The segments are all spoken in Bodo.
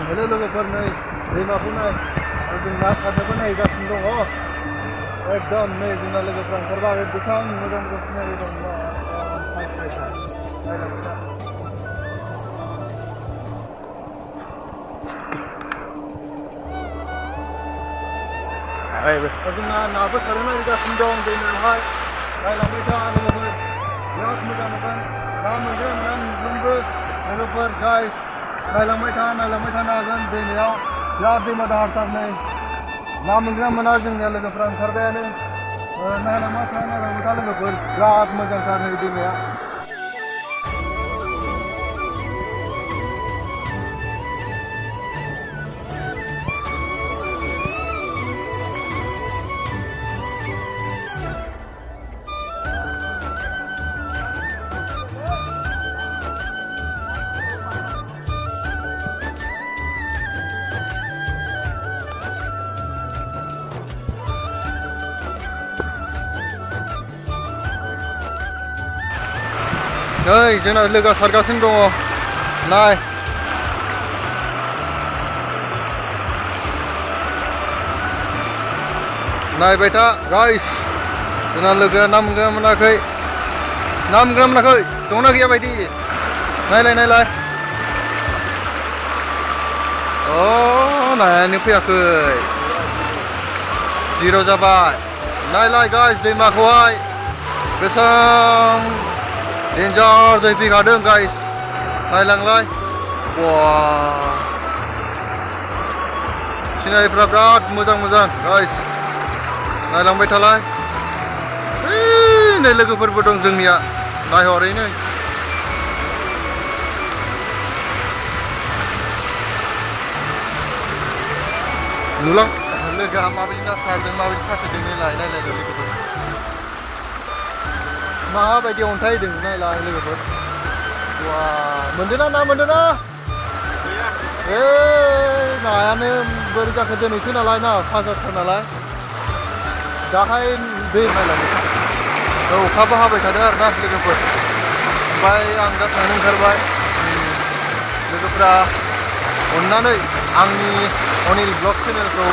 हेलो लोगोफोर नै दैमाखौ नाय जों ना सारनोबो नायगासिनो दङ एकदम नै जोंना लोगोफ्रा ओंखारबा बेसेबां मोजां मोजां सिनारि दं जोंना नाबो सारनो नागिरगासिनो दं दैमायावहाय नायलांबाय था लोगोफोर बिराद मोजां नुगोन ना मोनगोन ना नुगोनबो लोगोफोर गाइस नायलांबाय था नागोन दैमायाव बिराद दैमा दाहारथार नै ना मोनगोन मोना जोंनिया लोगोफ्रा ओंखारबायानो नायलांबाय था लोगोफोर बिराद मोजांथार नै दैमाया नै जोंना लोगोआ सारगासिनो दङ नाय नायबाय था गाइस जोंना लोगोआ ना मोनगोन मोनाखै दंना गैया बायदि नायलाय अ नायानो फैयाखै जिर' जाबाय नायलाय गाइस दैमाखौहाय बेसेबां डेन्जार दै फैखादों गाइस नायलांलाय वाह सिनारिफ्रा बिराद मोजां गाइस नायलांबाय थालाय नै लोगोफोरबो दं जोंनिया नायहरैनो नुलां लोगोआ माबायदि ना सारदों माबायदि साथेदों नायलाय लोगोफोर माबायदि अन्थाइ होदों नायलाय लोगोफोर वाह मोनदोंना ना मोनदोंना नायानो बोरै जाखो दिनैसो नालाय ना फाजाथार नालाय दाहाय दै नायलाय अखाबो हाबाय थादों आरोना लोगोफोर ओमफ्राय आं दा थांनो ओंखारबाय लोगोफ्रा अननानै आंनि अनिल ब्लग चेनेलखौ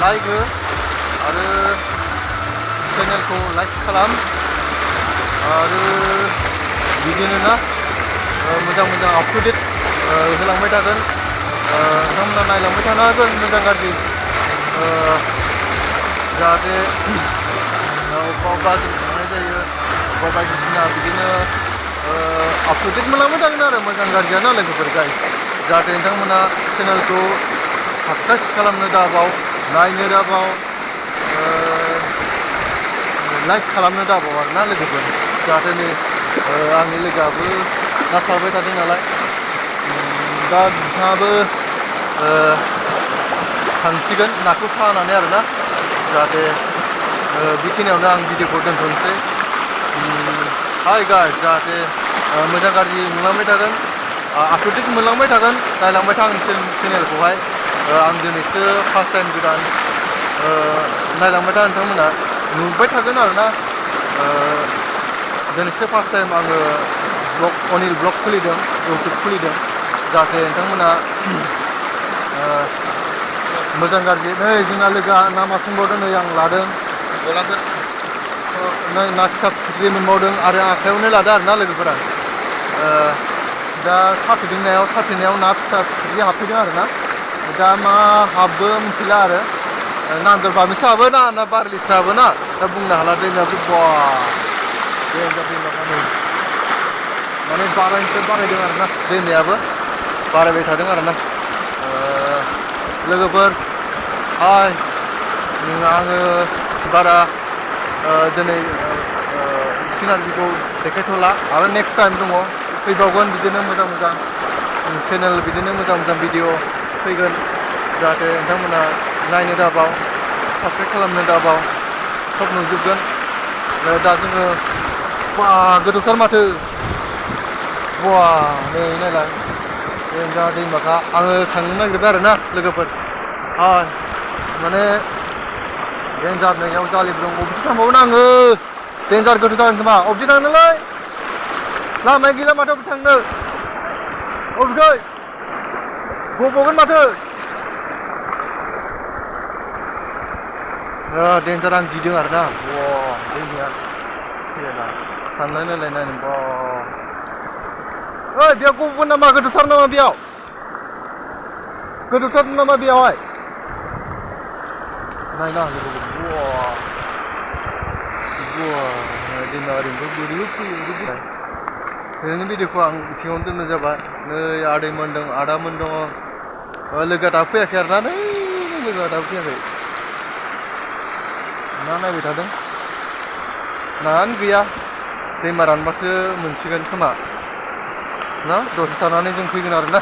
लाइक हो आरो चेनेलखौ लाइक खालाम आरो बिदिनो ना मोजां आप टु डेट होलांबाय थागोन नोंथांमोना नायलांबाय थानो हागोन मोजां गाज्रि जाहाथे अबेबा जों थांनाय जायो अबेबा बायदिसिना बिदिनो आप टु डेट मोनलांबाय थागोन आरो मोजां गाज्रियानो लोगोफोर गाइस जाहाथे नोंथांमोना चेनेलखौ साबसक्राइब खालामनो दाबाव नायनो दाबाव लाइक खालामनो दाबाव आरोना लोगोफोर जाहाथे नै आंनि लोगोआबो ना सारबाय थादों नालाय दा बिथाङाबो थांसिगोन नाखौ सानानै आरोना जाहाथे बेखिनियावनो आं भिडिअखौ दोनथ'नोसै हाय गाइस जाहाथे मोजां गाज्रि नुलांबाय थागोन आप टु डेट मोनलांबाय थागोन नायलांबाय था आंनि चेनेलखौहाय आं दिनैसो फार्स्ट टाइम गोदान नायलांबाय था नोंथांमोना नुबाय थागोन आरोना दिनैसो फार्स्ट टाइम आङो अनिल ब्लग खुलिदों इउटुब खुलिदों जाहाथे नोंथांमोना मोजां गाज्रि नै जोंना लोगोआ ना मासुंबावदों नै आं लादों नै ना फिसा फिथिख्रि मोनबावदों आरो आखायावनो लादों आरोना लोगोफोरा दा साथेनायाव ना फिसा फिथिख्रि हाबफैदों आरोना दा मा हाबो मिथिला आरो नांगोल बामिसो हाबो ना बारलिसो हाबो ना दा बुंनो हाला दैमायाबो माने बारायनिफ्राय बारायदों आरोना दैमायाबो बारायबाय थादों आरोना लोगोफोर हाय आङो बारा दिनै सिनारिखौ देखायथ'ला आरो नेक्स्ट टाइम दङ फैबावगोन बिदिनो मोजां चेनेल बिदिनो मोजां भिडिअ फैगोन जाहाथे नोंथांमोना नायनो दाबाव साबस्क्राइब खालामनो दाबाव सब नुजोबगोन दा जोङो गोथौथार माथो नै नायलाय डेन्जार दैमाखा आङो थांनो नागिरबाय आरोना लोगोफोर माने डेन्जार नैयाव जालिबो दं अबेथिं थांबावगोन आङो डेन्जार गोथौ जागोन खोमा अबेथिं थांनोलै लामाया गैला माथो अबेथिं थांनो अबेखै गबगोन माथो डेन्जार आं गिदों आरोना दैनिया फैयाना सानलाय नायलाय बा ओइ बेयाव गबगोन नामा गोदोथार नामा बेयाव गोदोथार नामा बेयावहाय नायना दैमा ओरैनो बोरैबो फैयो ओरैनो भिडिअखौ आं सिगाङावनो दोननो जाबाय नै आदैमोन दं आदामोन दङ लोगोआ दाबो फैयाखै आरोना नै लोगोआ दाबो फैयाखै ना नायबाय थादों नायानो गैया दैमा रानबासो मोनसिगोन खोमा ना दसे थानानै जों फैगोन आरोना